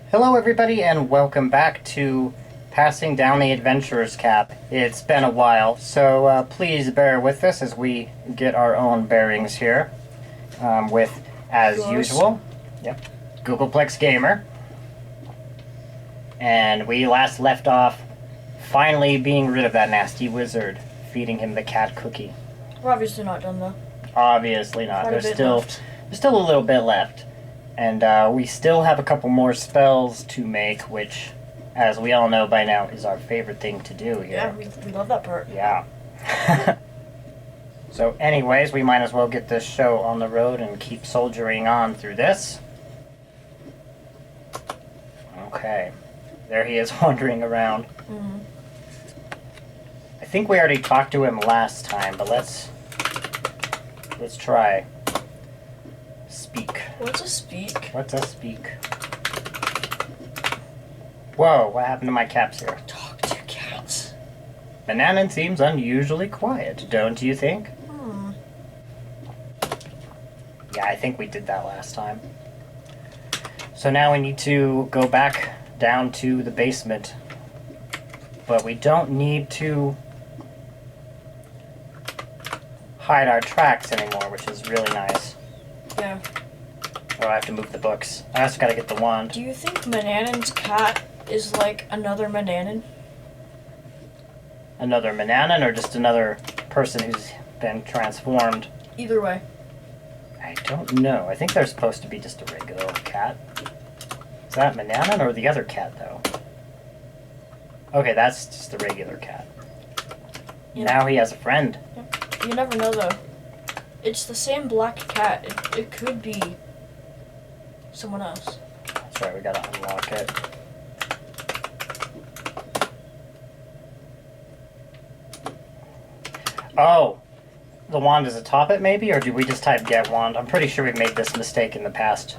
Hello everybody and welcome back to Passing Down the Adventurer's Cap. It's been a while, so please bear with us as we get our own bearings here. With, as usual, GoogolplexGamer. And we last left off finally being rid of that nasty wizard, feeding him the cat cookie. We're obviously not done though. Obviously not. Quite There's still a little bit left. And we still have a couple more spells to make, which, as we all know by now, is our favorite thing to do here. Yeah, we love that part. Yeah. So anyways, we might as well get this show on the road and keep soldiering on through this. Okay. There he is wandering around. Mm-hmm. I think we already talked to him last time, but let's try. Speak. What's a speak? What's a speak? Whoa, what happened to my caps here? Talk to cats. Bananan seems unusually quiet, don't you think? Yeah, I think we did that last time. So now we need to go back down to the basement. But we don't need to hide our tracks anymore, which is really nice. Yeah. Oh, I have to move the books. I also gotta get the wand. Do you think Mananan's cat is like another Mananan? Another Mananan or just another person who's been transformed? Either way. I don't know. I think they're supposed to be just a regular old cat. Is that Mananan or the other cat, though? Okay, that's just the regular cat. Yeah. Now he has a friend. You never know, though. It's the same black cat. It could be someone else. That's right, we gotta unlock it. Oh! The wand is atop it, maybe? Or did we just type get wand? I'm pretty sure we've made this mistake in the past.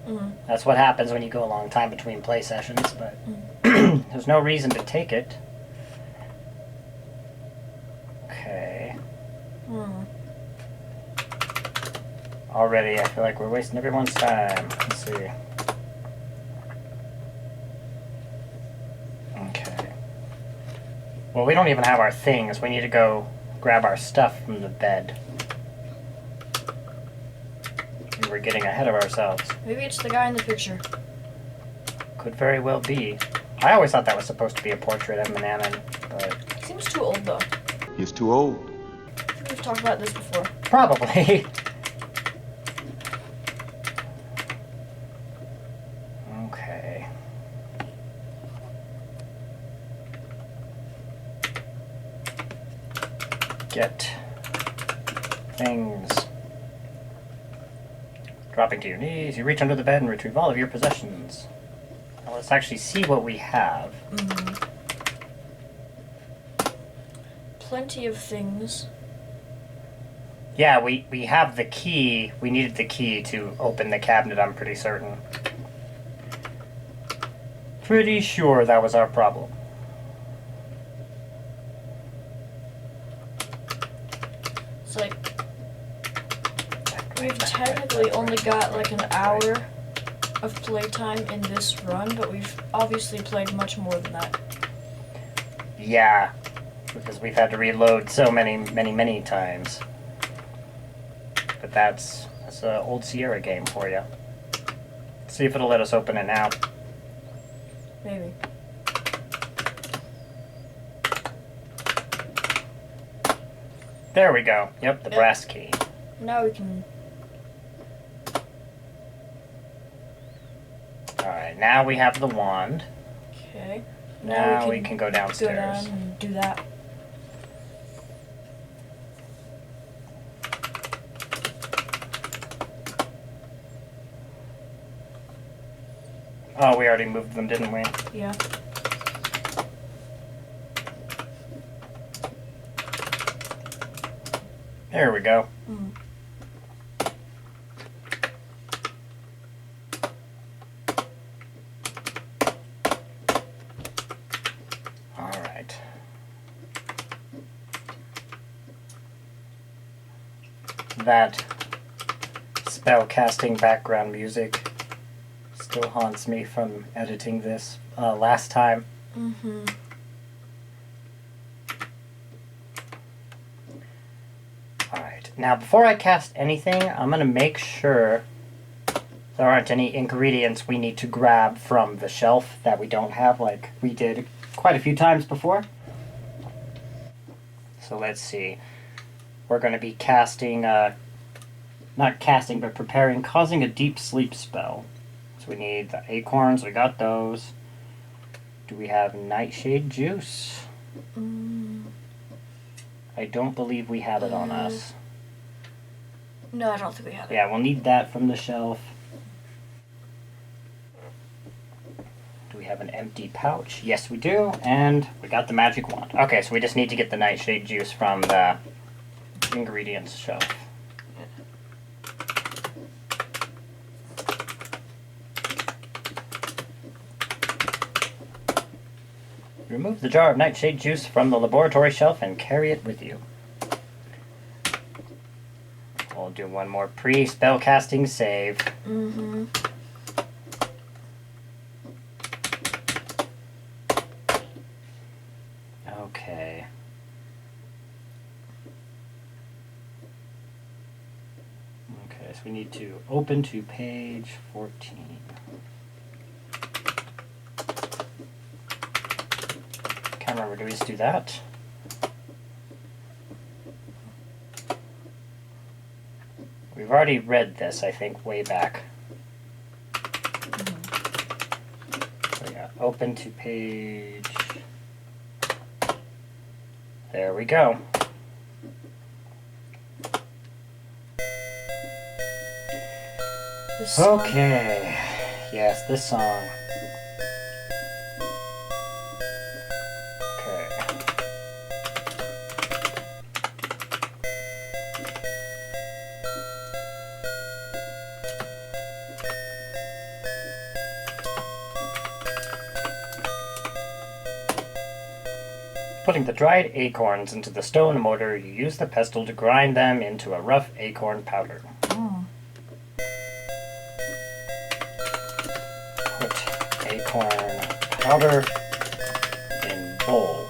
Mm-hmm. That's what happens when you go a long time between play sessions, but there's no reason to take it. Okay. Already, I feel like we're wasting everyone's time. Let's see. Okay. Well, we don't even have our things. We need to go grab our stuff from the bed. We're getting ahead of ourselves. Maybe it's the guy in the picture. Could very well be. I always thought that was supposed to be a portrait of Mananan, but... He seems too old, though. He's too old. I think we've talked about this before. Probably. Okay. Get things. Dropping to your knees, you reach under the bed and retrieve all of your possessions. Now let's actually see what we have. Plenty of things. Yeah, we have the key. We needed the key to open the cabinet, I'm pretty certain. Pretty sure that was our problem. It's like we've technically only got like an hour of playtime in this run, but we've obviously played much more than that. Yeah, because we've had to reload so many times. But that's an old Sierra game for you. Let's see if it'll let us open it now. Maybe. There we go. Yep, the brass key. Now we can... Alright, now we have the wand. Okay. Now we can go downstairs. Go down and do that. Oh, we already moved them, didn't we? Yeah. There we go. Alright. That spell casting background music Still haunts me from editing this last time. Mm-hmm. Alright, now before I cast anything, I'm going to make sure there aren't any ingredients we need to grab from the shelf that we don't have, like we did quite a few times before. So let's see. We're going to be casting, not casting, but preparing, causing a deep sleep spell. So we need the acorns, we got those. Do we have nightshade juice? I don't believe we have it on us. No, I don't think we have it. Yeah, we'll need that from the shelf. Do we have an empty pouch? Yes, we do, and we got the magic wand. Okay, so we just need to get the nightshade juice from the ingredients shelf. Remove the jar of nightshade juice from the laboratory shelf and carry it with you. We'll do one more pre-spellcasting save. Mm-hmm. Okay. Okay, so we need to open to page 14. Can't remember, do we just do that? We've already read this, I think, way back. So yeah, open to page... There we go. This song. Okay. Yes, this song. Okay. Putting the dried acorns into the stone mortar, you use the pestle to grind them into a rough acorn powder. Put acorn powder in bowl.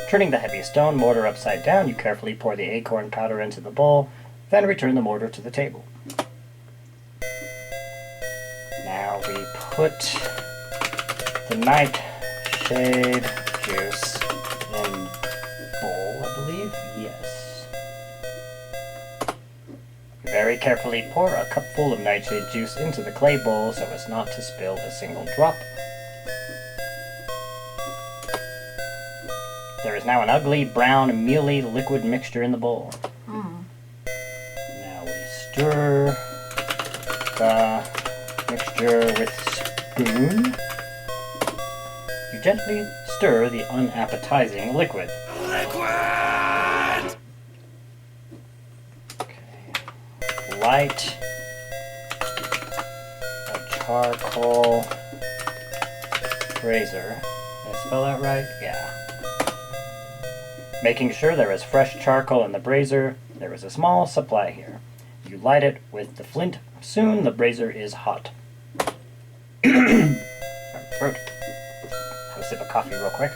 Turning the heavy stone mortar upside down, you carefully pour the acorn powder into the bowl, then return the mortar to the table. Now we put the nightshade juice in bowl, I believe. Yes. Very carefully pour a cupful of nightshade juice into the clay bowl so as not to spill a single drop. There is now an ugly, brown, mealy liquid mixture in the bowl. Now we stir the mixture with spoon. You gently stir the unappetizing liquid. Liquid! Okay. Light a charcoal brazier. Did I spell that right? Yeah. Making sure there is fresh charcoal in the brazier, there is a small supply here. You light it with the flint. Soon the brazier is hot. Throat. Have a sip of coffee real quick.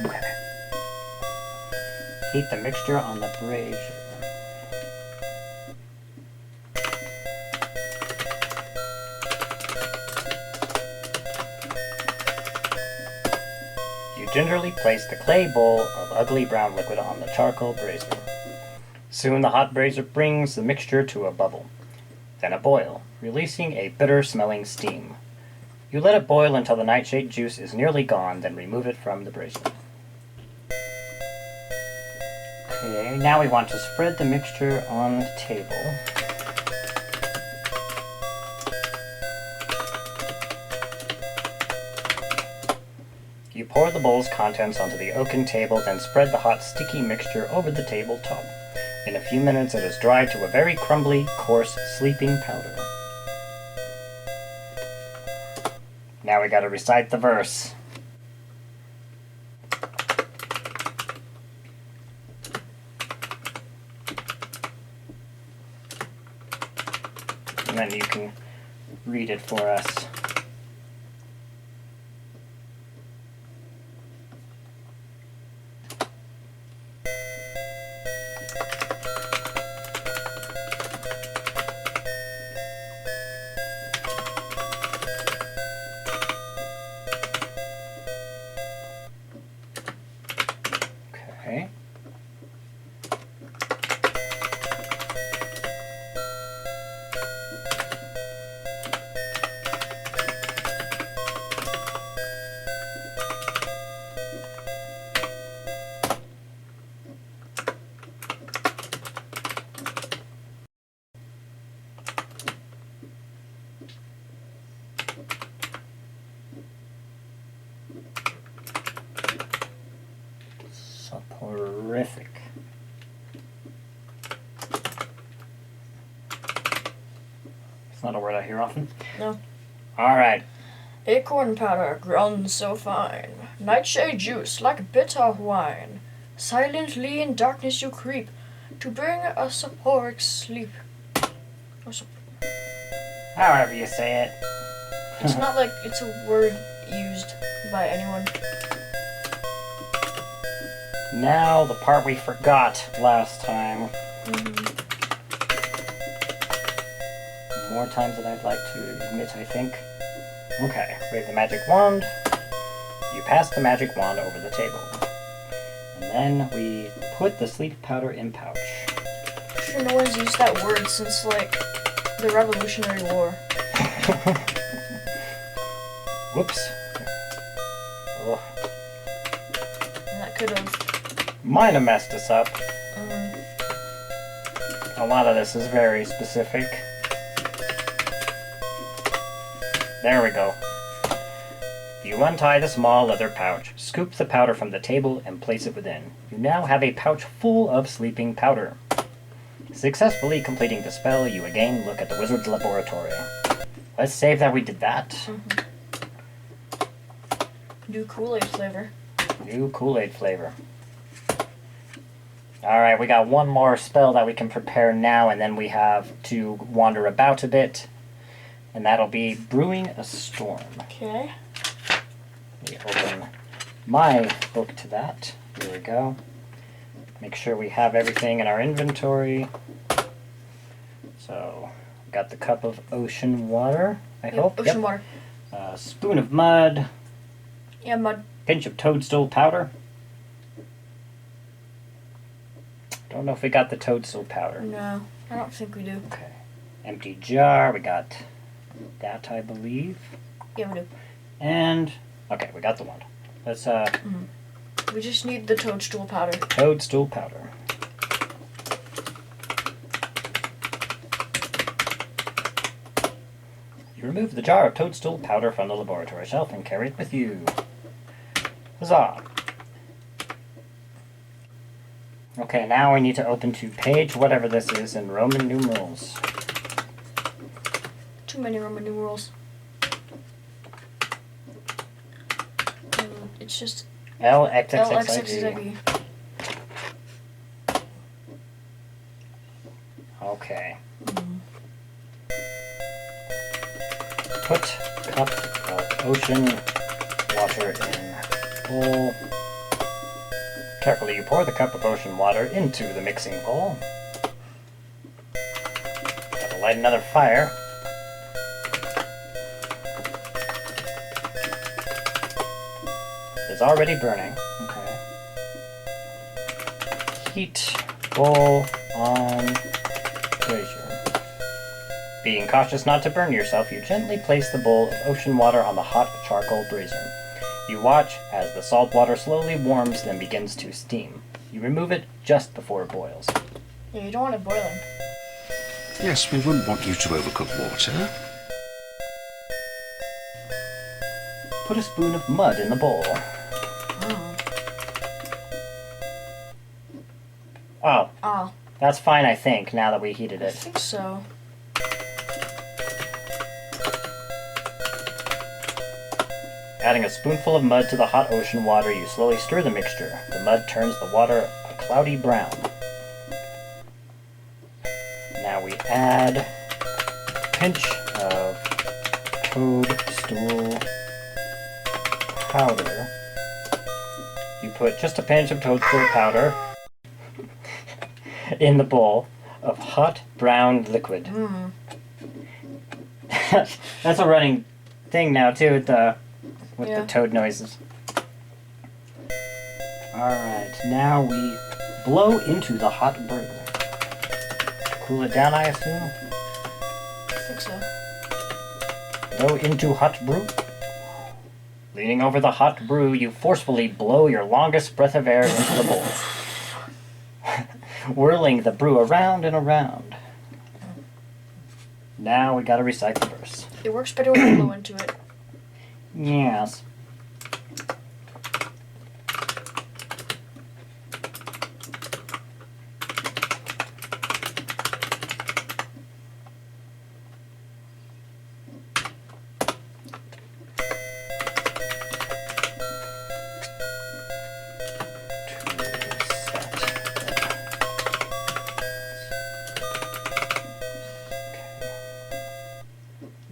Okay. Heat the mixture on the brazier. You gingerly place the clay bowl of ugly brown liquid on the charcoal brazier. Soon the hot brazier brings the mixture to a bubble, then a boil, releasing a bitter-smelling steam. You let it boil until the nightshade juice is nearly gone, then remove it from the brazier. Okay, now we want to spread the mixture on the table. You pour the bowl's contents onto the oaken table, then spread the hot, sticky mixture over the tabletop. In a few minutes it is dried to a very crumbly, coarse, sleeping powder. Now we gotta recite the verse. and then you can read it for us. Okay. Soporific. It's not a word I hear often. No. Alright. Acorn powder ground so fine, nightshade juice like bitter wine. Silently in darkness you creep to bring a soporific sleep. Or However you say it. It's not like it's a word used by anyone. Now, the part we forgot last time. More times than I'd like to admit, I think. Okay, wave the magic wand. You pass the magic wand over the table. And then we put the sleep powder in pouch. Sure, no one's used that word since, like, the Revolutionary War. Whoops. Ugh. And that could have... Might have messed us up. A lot of this is very specific. There we go. You untie the small leather pouch, scoop the powder from the table, and place it within. You now have a pouch full of sleeping powder. Successfully completing the spell, you again look at the wizard's laboratory. Let's save that we did that. New Kool-Aid flavor. New Kool-Aid flavor. Alright, we got one more spell that we can prepare now, and then we have to wander about a bit. And that'll be Brewing a Storm. Okay. We open my book to that. Here we go. Make sure we have everything in our inventory. So, got the cup of ocean water, I hope. Ocean water. Spoon of mud. Yeah, mud. Pinch of toadstool powder. Don't know if we got the toadstool powder. No, I don't think we do. Okay. Empty jar. We got that, I believe. Yeah, we do. And, okay, we got the wand. Let's, We just need the toadstool powder. Toadstool powder. You remove the jar of toadstool powder from the laboratory shelf and carry it with you. Huzzah! Okay, now we need to open to page whatever this is in Roman numerals. Too many Roman numerals. It's just LXXXIG. Okay. Put cup of ocean water in bowl. Carefully you pour the cup of ocean water into the mixing bowl. Gotta light another fire. It's already burning. Okay. Heat bowl on brazier. Being cautious not to burn yourself, you gently place the bowl of ocean water on the hot charcoal brazier. You watch as the salt water slowly warms, then begins to steam. You remove it just before it boils. Yeah, you don't want it boiling. Yes, we wouldn't want you to overcook water. Put a spoon of mud in the bowl. Oh, that's fine, I think, now that we heated I it. think so. Adding a spoonful of mud to the hot ocean water, you slowly stir the mixture. The mud turns the water a cloudy brown. Now we add pinch of toadstool powder. You put just a pinch of toadstool powder in the bowl of hot brown liquid. That's a running thing now too with the toad noises. Alright, now we blow into the hot brew. Cool it down, I assume? I think so. Blow into hot brew. Leaning over the hot brew, you forcefully blow your longest breath of air into the bowl. Whirling the brew around and around. Now we gotta recite the verse. It works better when you blow into it. Yes.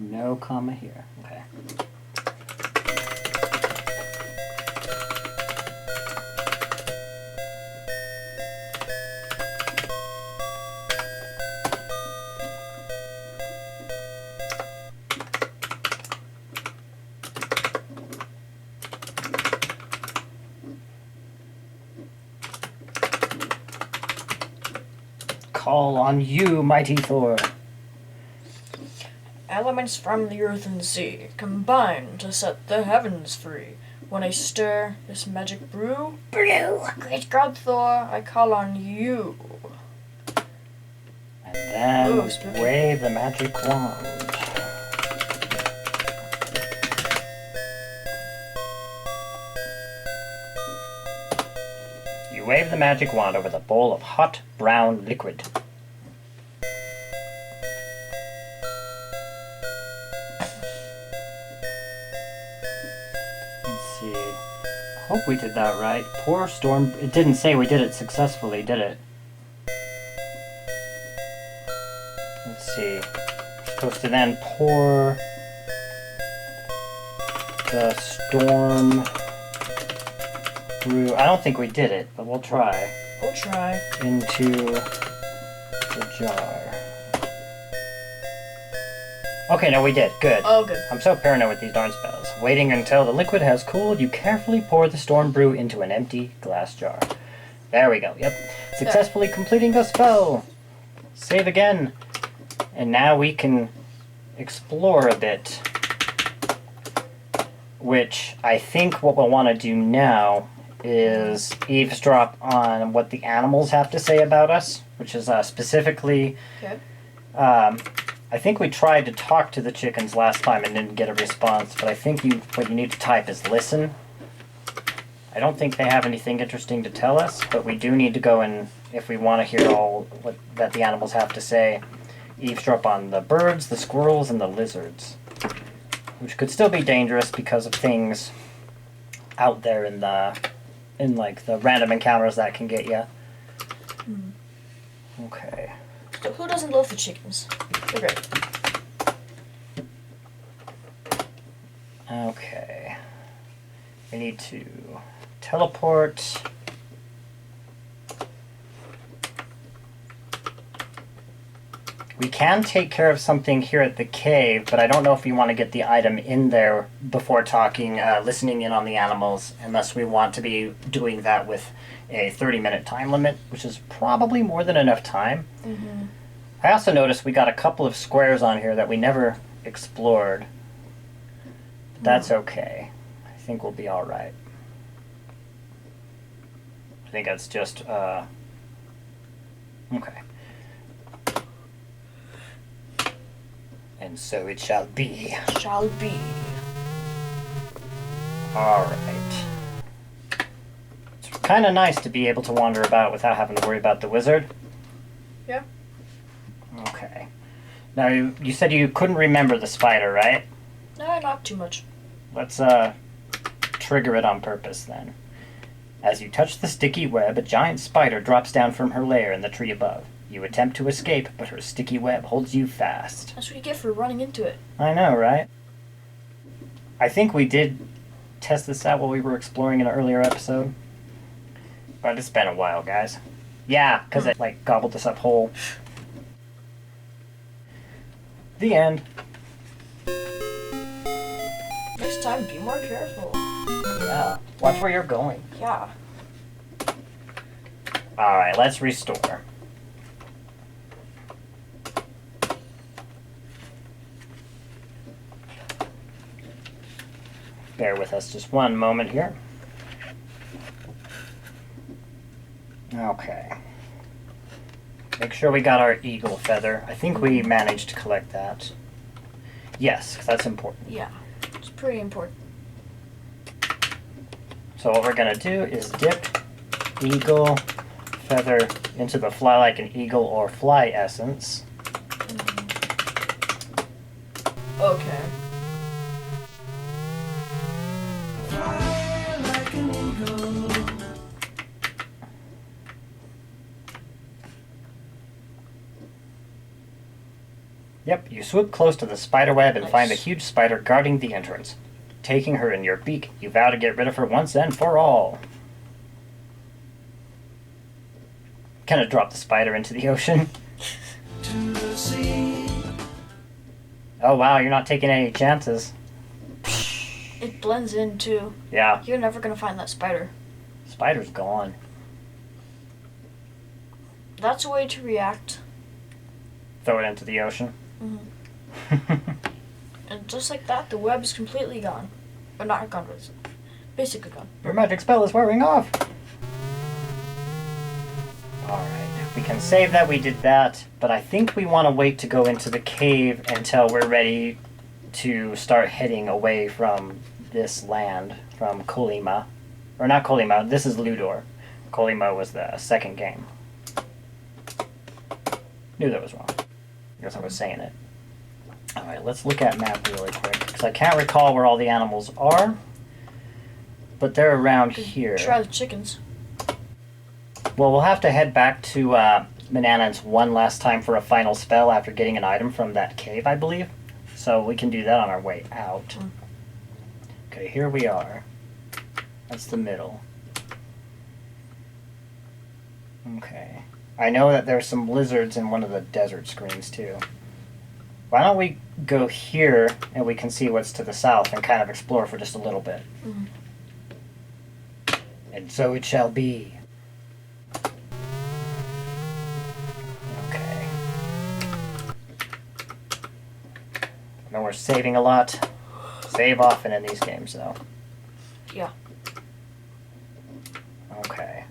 No comma here. Okay. Call on you, mighty Thor. Elements from the earth and sea combine to set the heavens free. When I stir this magic brew, great God Thor, I call on you. And then Ooh, spooky. wave the magic wand. You wave the magic wand over the bowl of hot brown liquid. Hope we did that right. Pour storm... It didn't say we did it successfully, did it? Let's see. Supposed to then pour the storm brew. I don't think we did it, but we'll try. We'll try. Into the jar. Okay, no, we did. Good. Oh, good. I'm so paranoid with these darn spells. Waiting until the liquid has cooled, you carefully pour the storm brew into an empty glass jar. There we go. Yep. Successfully completing the spell. Save again. And now we can explore a bit. Which I think what we'll want to do now is eavesdrop on what the animals have to say about us, which is specifically... Okay. I think we tried to talk to the chickens last time and didn't get a response, but I think what you need to type is listen. I don't think they have anything interesting to tell us, but we do need to go and, if we want to hear all that the animals have to say, eavesdrop on the birds, the squirrels, and the lizards. Which could still be dangerous because of things out there in the random encounters that can get you. Okay. So who doesn't love the chickens? They're great. Okay. We need to teleport. We can take care of something here at the cave, but I don't know if we want to get the item in there before talking, listening in on the animals, unless we want to be doing that with a 30-minute time limit, which is probably more than enough time. Mm-hmm. I also noticed we got a couple of squares on here that we never explored. But that's okay. I think we'll be alright. I think that's just, okay. And so it shall be. Shall be. Alright. It's kind of nice to be able to wander about without having to worry about the wizard. Yeah. Okay. Now, you said you couldn't remember the spider, right? No, not too much. Let's, trigger it on purpose, then. As you touch the sticky web, a giant spider drops down from her lair in the tree above. You attempt to escape, but her sticky web holds you fast. That's what you get for running into it. I know, right? I think we did test this out while we were exploring an earlier episode. But it's been a while, guys. Yeah, because it, like, gobbled us up whole. The end. Next time, be more careful. Yeah. Watch where you're going. Yeah. Alright, let's restore. Bear with us just one moment here. Okay. Make sure we got our eagle feather. I think we managed to collect that. Yes, 'cause that's important. Yeah. It's pretty important. So what we're going to do is dip eagle feather into the fly like an eagle or fly essence. Okay. Yep, you swoop close to the spider web and Nice. find a huge spider guarding the entrance. Taking her in your beak, you vow to get rid of her once and for all. Kind of drop the spider into the ocean. Oh wow, you're not taking any chances. It blends in too. Yeah, You're never gonna find that spider. spider's gone. That's a way to react. Throw it into the ocean. And just like that, the web is completely gone. Or not gone, but it's basically gone. Your magic spell is wearing off. Alright, we can save that we did that, but I think we want to wait to go into the cave until we're ready to start heading away from this land, from Kolima. Or not Kolima, this is Ludor. Kolima was the second game. Knew that was wrong. I guess I was saying it. Alright, let's look at map really quick, because I can't recall where all the animals are, but they're around here. Try the chickens. Well, we'll have to head back to Mananance one last time for a final spell after getting an item from that cave, I believe. So we can do that on our way out. Okay, here we are. That's the middle. Okay. I know that there's some lizards in one of the desert screens, too. Why don't we go here and we can see what's to the south and kind of explore for just a little bit. And so it shall be. Okay. I know we're saving a lot. Save often in these games, though. Yeah. Okay.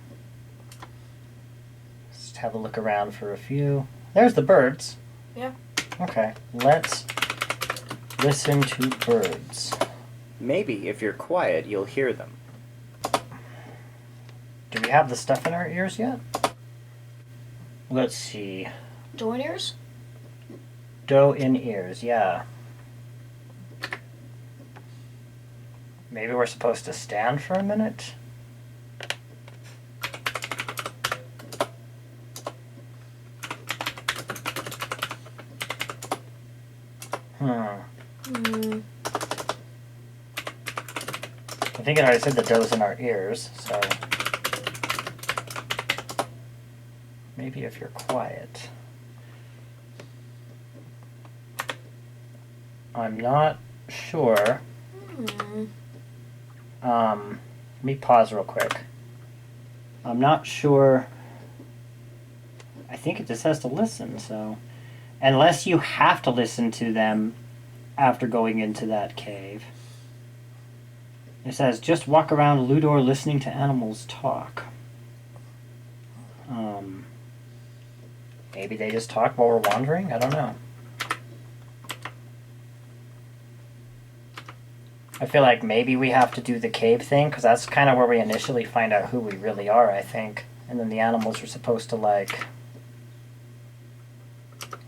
Let's have a look around for a few. There's the birds. Yeah. Okay. Let's listen to birds. Maybe if you're quiet, you'll hear them. Do we have the stuff in our ears yet? Let's see. Join ears? Doe in ears, yeah. Maybe we're supposed to stand for a minute? I think it already said the doe's in our ears, so maybe if you're quiet. I'm not sure. Let me pause real quick. I'm not sure. I think it just has to listen, so unless you have to listen to them after going into that cave. It says, just walk around Ludor listening to animals talk. Maybe they just talk while we're wandering? I don't know. I feel like maybe we have to do the cave thing, because that's kind of where we initially find out who we really are, I think. And then the animals are supposed to, like...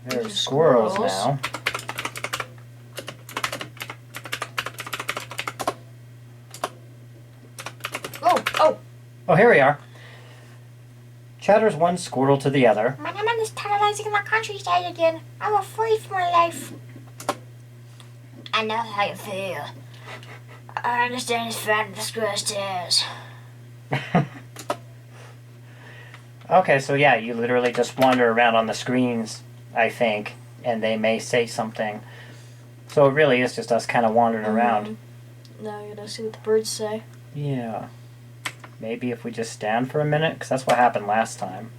There's squirrels now. Oh! Oh, here we are. chatters one squirrel to the other. My name is terrorizing the countryside again. I'm afraid for my life. I know how you feel. I understand it's found the square stairs. Okay, so yeah, you literally just wander around on the screens, I think, and they may say something. So it really is just us kind of wandering around. Now you gotta see what the birds say. Yeah. Maybe if we just stand for a minute, because that's what happened last time.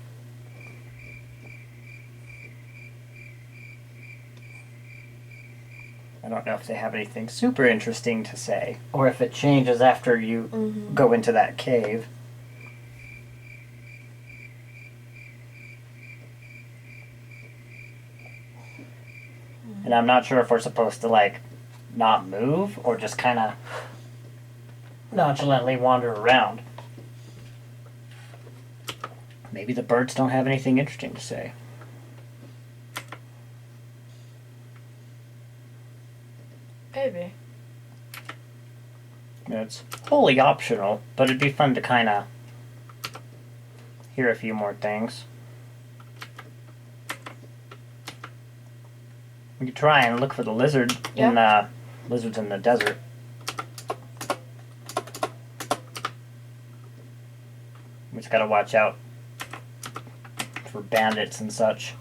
I don't know if they have anything super interesting to say, or if it changes after you go into that cave. And I'm not sure if we're supposed to, like, not move, or just kind of nonchalantly wander around. Maybe the birds don't have anything interesting to say. Maybe. It's wholly optional, but it'd be fun to kind of hear a few more things. We could try and look for the lizard in the lizards in the desert. We just gotta watch out for bandits and such.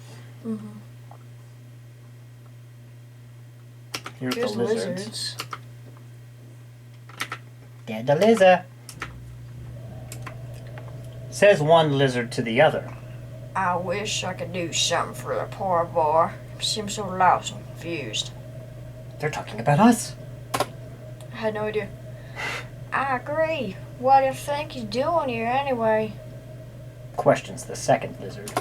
Here's the lizards. Get the lizard. Says one lizard to the other. I wish I could do something for the poor boy. He seems so lost and confused. They're talking about us. I had no idea. I agree. What do you think he's doing here anyway? Questions the second lizard.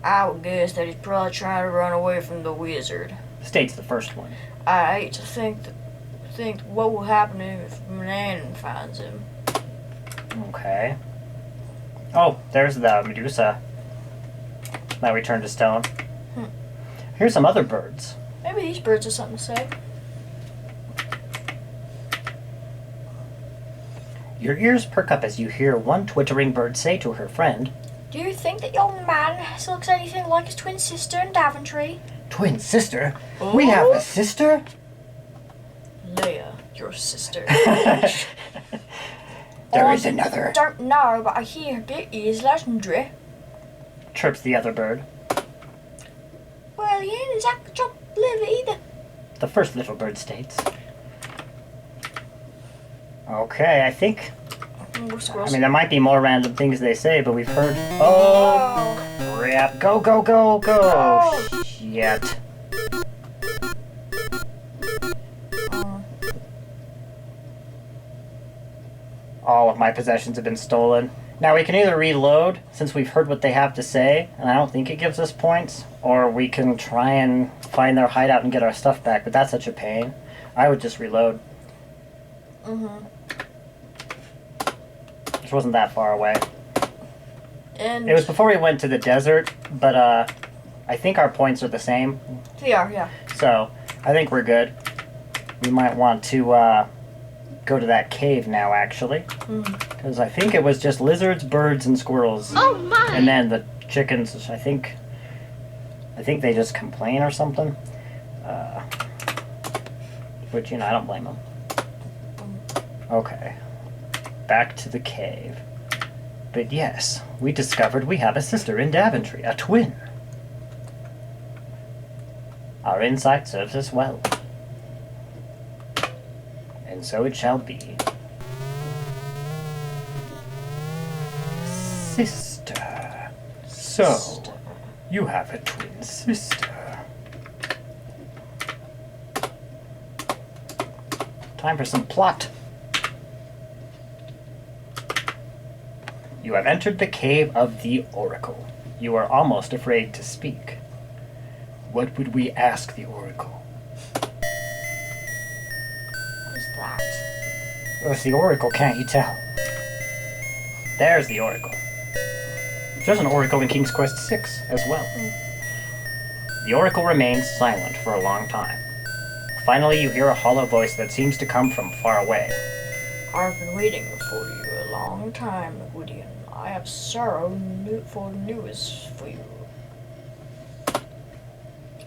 I would guess that he's probably trying to run away from the wizard. States the first one. I hate to think what will happen if Manan finds him. Okay. Oh, there's the Medusa. Now we turn to stone. Here's some other birds. Maybe these birds have something to say. Your ears perk up as you hear one twittering bird say to her friend, Do you think that young man looks anything like his twin sister in Daventry? Twin sister? We have a sister? Leia, your sister. There is another. Don't know, but I hear her beauty is legendary. Chirps the other bird. Well, you ain't exactly chopped liver either. The first little bird states. Okay, I think... I mean, there might be more random things they say, but we've heard... Oh, crap. Go, go, go, go! Oh. Shit. All of my possessions have been stolen. Now, we can either reload, since we've heard what they have to say, and I don't think it gives us points, or we can try and find their hideout and get our stuff back, but that's such a pain. I would just reload. Which wasn't that far away. And It was before we went to the desert, but I think our points are the same, they are, yeah. so I think we're good. We might want to go to that cave now, actually. Because I think it was just lizards, birds, and squirrels. Oh my! And then the chickens, which I think they just complain or something. Which, you know, I don't blame them. Okay. Back to the cave. But yes, we discovered we have a sister in Daventry, a twin. Our insight serves us well. And so it shall be. Sister. So, you have a twin sister. Time for some plot. You have entered the cave of the Oracle. You are almost afraid to speak. What would we ask the Oracle? What is that? It's the Oracle, can't you tell? There's the Oracle. There's an Oracle in King's Quest VI as well. The Oracle remains silent for a long time. Finally, you hear a hollow voice that seems to come from far away. I've been waiting for you a long time, Gwydion. I have sorrowful news for you.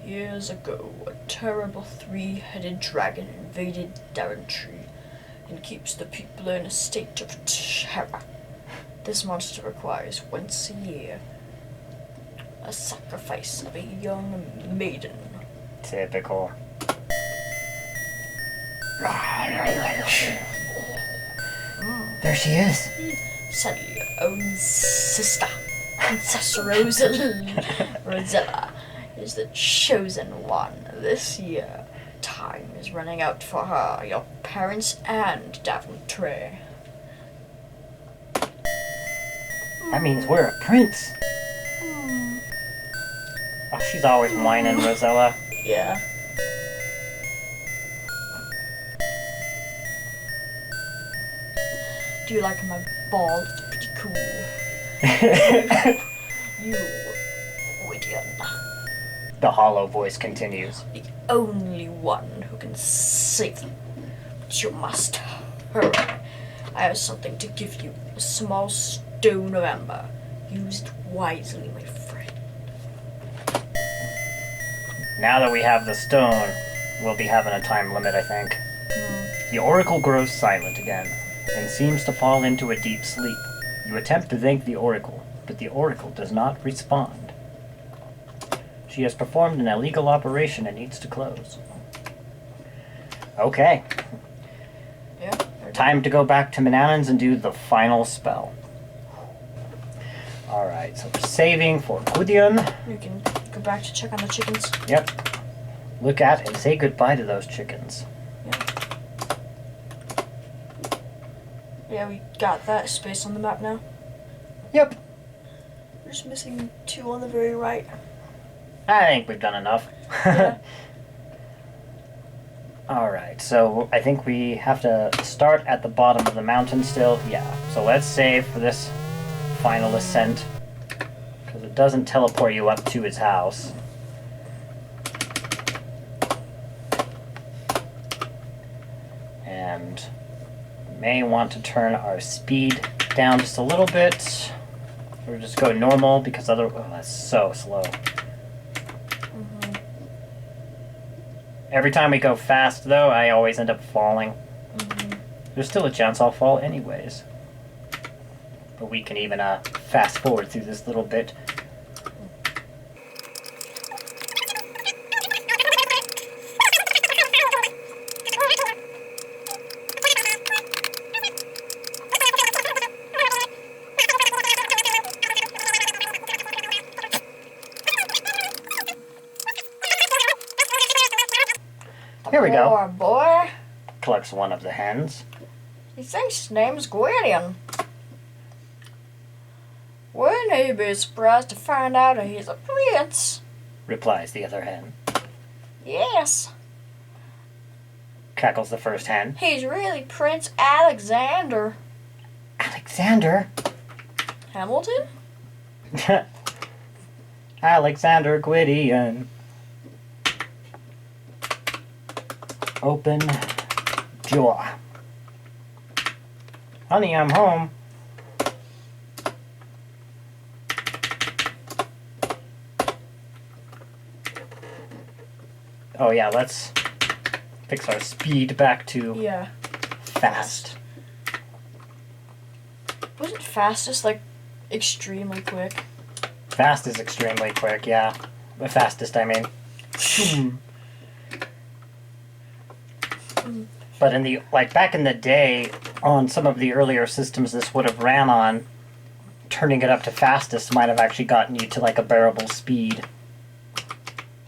Years ago, a terrible three-headed dragon invaded Daventry and keeps the people in a state of terror. This monster requires once a year a sacrifice of a young maiden. Typical. There she is. Sadly, your own sister, Princess Rosella, is the chosen one this year. Time is running out for her, your parents, and Daventry. That means we're a prince. Oh, she's always whining, Rosella. Yeah. Do you like my ball? It's pretty cool. You, Whittian, The hollow voice continues. the only one who can save them. But you must hurry. I have something to give you. A small stone of amber. Used wisely, my friend. Now that we have the stone, we'll be having a time limit, I think. The oracle grows silent again, and seems to fall into a deep sleep. You attempt to thank the oracle, but the oracle does not respond. She has performed an illegal operation and needs to close. Okay, Yeah? time to go back to Manannan's and do the final spell. Alright, so we're saving for Gwydion. You can go back to check on the chickens. Yep. Look at and say goodbye to those chickens. Yeah, we got that space on the map now. Yep. We're just missing 2 on the very right. I think we've done enough. Yeah. Alright, so I think we have to start at the bottom of the mountain still. Yeah, so let's save for this final ascent. Because it doesn't teleport you up to his house. And may want to turn our speed down just a little bit. Or just go normal because otherwise, that's so slow. Every time we go fast, though, I always end up falling. There's still a chance I'll fall anyways. But we can even fast forward through this little bit. Here we go. Poor boy. Collects one of the hens. He thinks his name's Gwydion. Wouldn't he be surprised to find out that he's a prince? Replies the other hen. Yes. Cackles the first hen. He's really Prince Alexander. Alexander? Hamilton? Alexander Gwydion. Open jaw. Honey, I'm home. Oh yeah, let's fix our speed back to Yeah. fast. Wasn't fastest like extremely quick? Fast is extremely quick, yeah. The fastest, I mean. Shoom. But in the, like, back in the day, on some of the earlier systems this would have ran on, turning it up to fastest might have actually gotten you to, like, a bearable speed.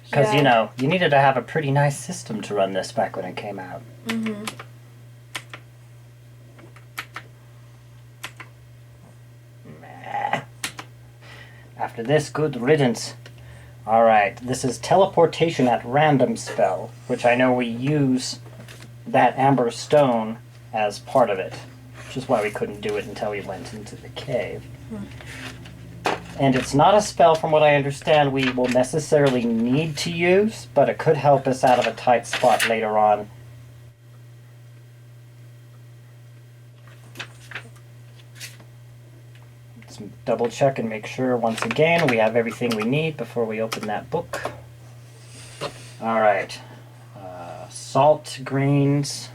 Because, Yeah. you know, you needed to have a pretty nice system to run this back when it came out. Meh. After this, good riddance. Alright, this is teleportation at random spell, which I know we use that amber stone as part of it, which is why we couldn't do it until we went into the cave. And it's not a spell, from what I understand, we will necessarily need to use, but it could help us out of a tight spot later on. Let's double check and make sure once again we have everything we need before we open that book. Alright. Salt grains.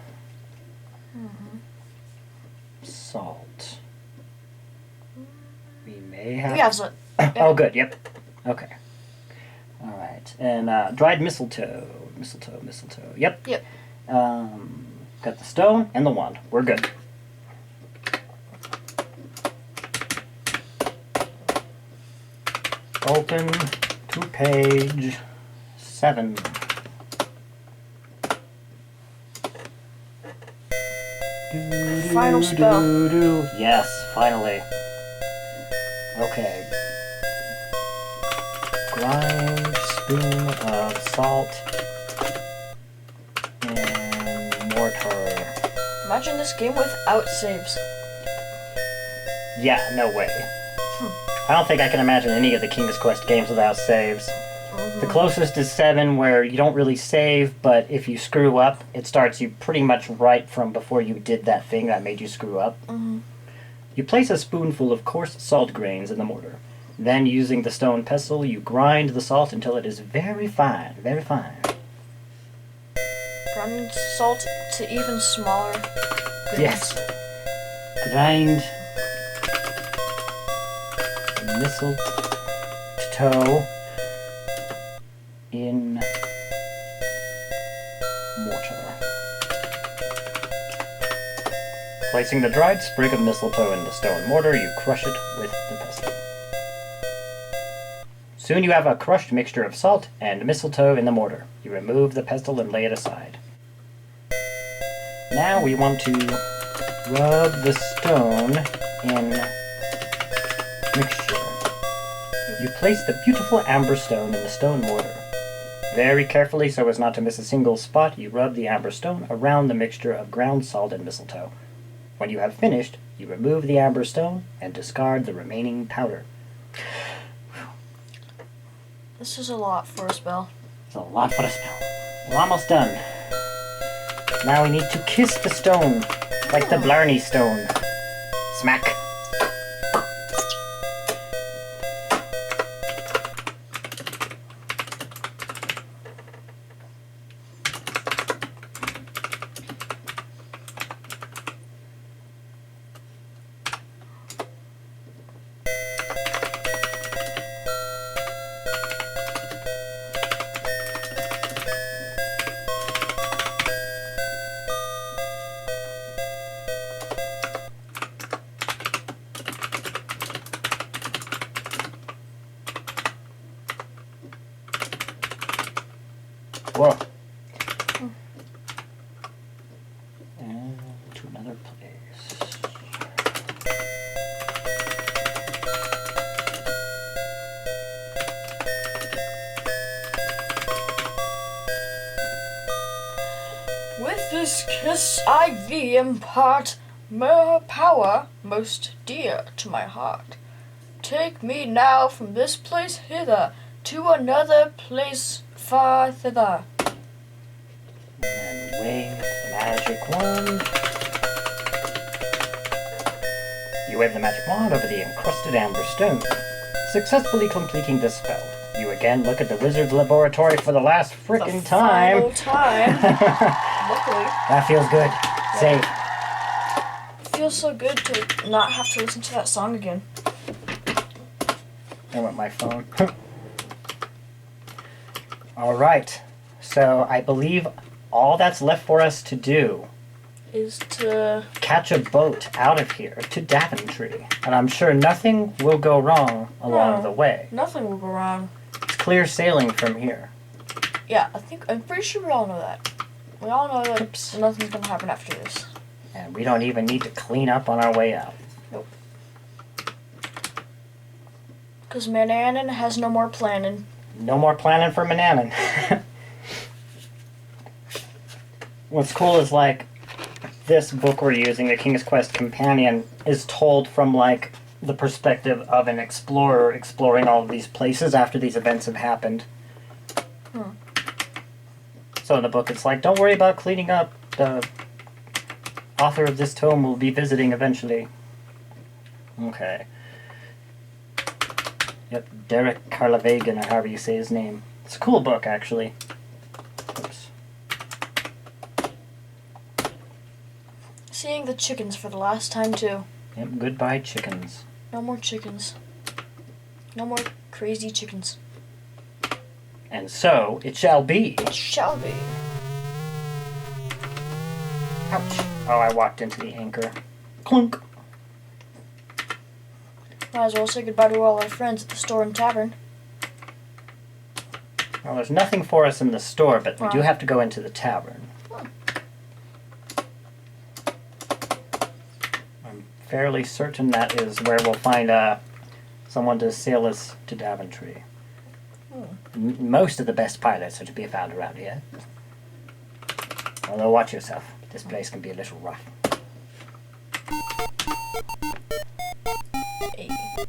Salt. We may have... We have some. Oh, good. Yep. Okay. Alright. And dried mistletoe. Mistletoe. Yep. Yep. Got the stone and the wand. We're good. Open to page 7. Final spell. Yes, finally. Okay. Grind spoon of salt and mortar. Imagine this game without saves. Yeah, no way. I don't think I can imagine any of the King's Quest games without saves. The closest is 7, where you don't really save, but if you screw up, it starts you pretty much right from before you did that thing that made you screw up. You place a spoonful of coarse salt grains in the mortar. Then, using the stone pestle, you grind the salt until it is very fine, very fine. Grind salt to even smaller grains. Yes. Grind mistletoe in mortar. Placing the dried sprig of mistletoe in the stone mortar, you crush it with the pestle. Soon you have a crushed mixture of salt and mistletoe in the mortar. You remove the pestle and lay it aside. Now we want to rub the stone in mixture. You place the beautiful amber stone in the stone mortar. Very carefully, so as not to miss a single spot, you rub the amber stone around the mixture of ground salt and mistletoe. When you have finished, you remove the amber stone and discard the remaining powder. This is a lot for a spell. It's a lot for a spell. We're almost done. Now we need to kiss the stone, like the Blarney stone. Smack. Whoa. And to another place. With this kiss I thee impart more power most dear to my heart. Take me now from this place hither to another place far thither. And wave the magic wand. You wave the magic wand over the encrusted amber stone, successfully completing the spell. You again look at the wizard's laboratory for the last frickin' time. Final time. Luckily. That feels good. Save. It feels so good to not have to listen to that song again. I want my phone. Alright. So I believe all that's left for us to do Is to... catch a boat out of here to Daventry. And I'm sure nothing will go wrong along No. the way. Nothing will go wrong. It's clear sailing from here. Yeah, I'm pretty sure we all know that. We all know that Oops. nothing's gonna happen after this. And we don't even need to clean up on our way out. Nope. Because Manannan has no more planning. No more planning for Manannan. What's cool is, like, this book we're using, the King's Quest Companion, is told from, like, the perspective of an explorer exploring all of these places after these events have happened. So in the book it's like, don't worry about cleaning up. The author of this tome will be visiting eventually. Okay. Yep, Derek Karlavegan, or however you say his name. It's a cool book, actually. Oops. Seeing the chickens for the last time, too. Yep, goodbye chickens. No more chickens. No more crazy chickens. And so it shall be. It shall be. Ouch. Oh, I walked into the anchor. Clunk. Might as well say goodbye to all our friends at the store and tavern. Well, there's nothing for us in the store, but we do Wow. have to go into the tavern. I'm fairly certain that is where we'll find someone to sail us to Daventry. Most of the best pilots are to be found around here. Although, watch yourself. This place can be a little rough.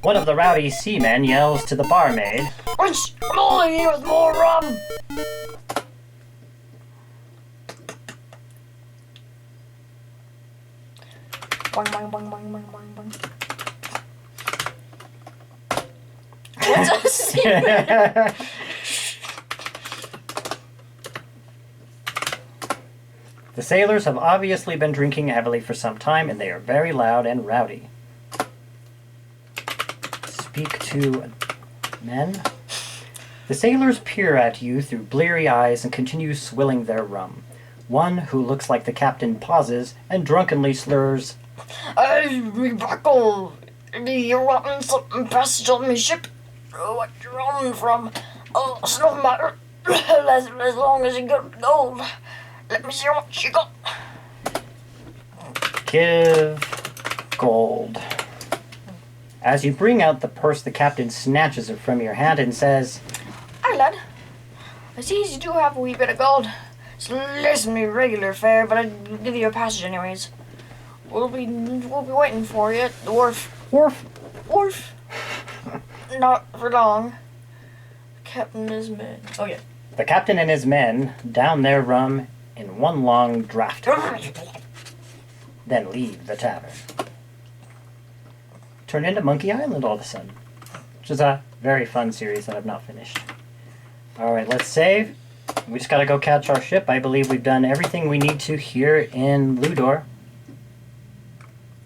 One of the rowdy seamen yells to the barmaid, Wench, I'm only here with more rum! Boing, boing, boing, boing, boing, boing, boing. What's that? The sailors have obviously been drinking heavily for some time, and they are very loud and rowdy. Speak to men. The sailors peer at you through bleary eyes and continue swilling their rum. One, who looks like the captain, pauses and drunkenly slurs, Hey, me buckle! You're wanting something passage on me ship? What you running from? Oh, it's no matter. as long as you got gold. Let me see what you got. "Give gold." As you bring out the purse, the captain snatches it from your hand and says, Hi, lad. I see you do have a wee bit of gold. It's less than me regular fare, but I'd give you a passage anyways. We'll be waiting for you at the wharf. "Wharf." Wharf. Not for long. Captain and his men. Oh yeah. The captain and his men down their rum in one long draught, then leave the tavern. Turn into Monkey Island all of a sudden, which is a very fun series that I've not finished. Alright, let's save. We just gotta go catch our ship. I believe we've done everything we need to here in Ludor.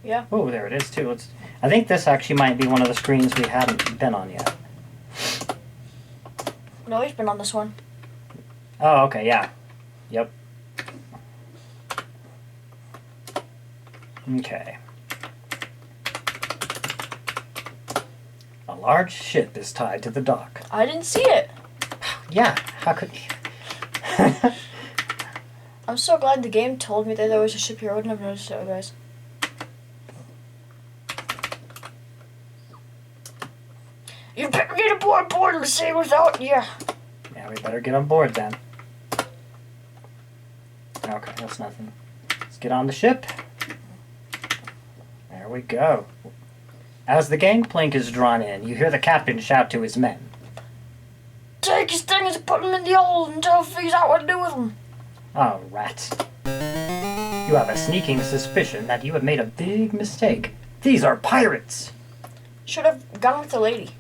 Yeah. Oh, there it is too. I think this actually might be one of the screens we haven't been on yet. No, he's been on this one. Oh, okay, yeah. Yep. Okay. A large ship is tied to the dock. I didn't see it. Yeah, how could you? I'm so glad the game told me that there was a ship here. I would never noticed it otherwise. You better get aboard to sail without you. Yeah, we better get on board then. Okay, that's nothing. Let's get on the ship. There we go. As the gangplank is drawn in, you hear the captain shout to his men. Take his things and put them in the hold until he figures out what to do with them. Oh, rats. You have a sneaking suspicion that you have made a big mistake. These are pirates! Should have gone with the lady.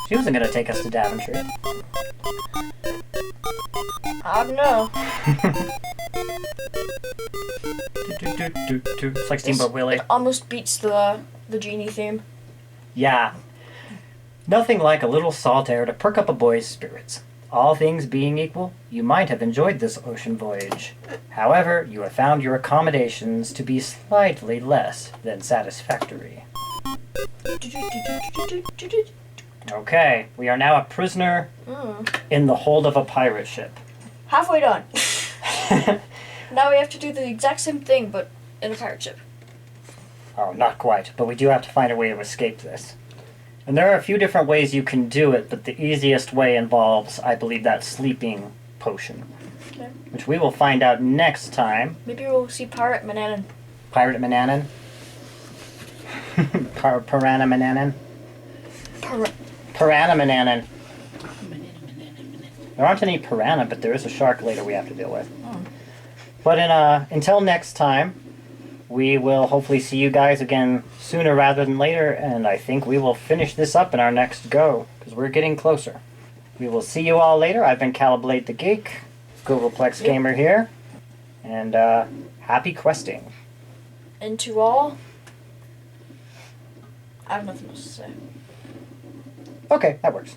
She wasn't going to take us to Daventry. I don't know. It's like Steamboat Willie. It almost beats the genie theme. Yeah. Nothing like a little salt air to perk up a boy's spirits. All things being equal, you might have enjoyed this ocean voyage. However, you have found your accommodations to be slightly less than satisfactory. Okay, we are now a prisoner in the hold of a pirate ship. Halfway done. Now we have to do the exact same thing, but in a pirate ship. Oh, not quite, but we do have to find a way to escape this. And there are a few different ways you can do it, but the easiest way involves, I believe, that sleeping potion. Okay. Which we will find out next time. Maybe we'll see Pirate Mananan. Pirate Mananan? Piranha Mananan? Piranha Mananan. There aren't any piranha, but there is a shark later we have to deal with. But until next time, we will hopefully see you guys again sooner rather than later, and I think we will finish this up in our next go, because we're getting closer. We will see you all later. I've been Kalablade the Geek, GoogolplexGamer here, and happy questing. And to all, I have nothing else to say. Okay, that works.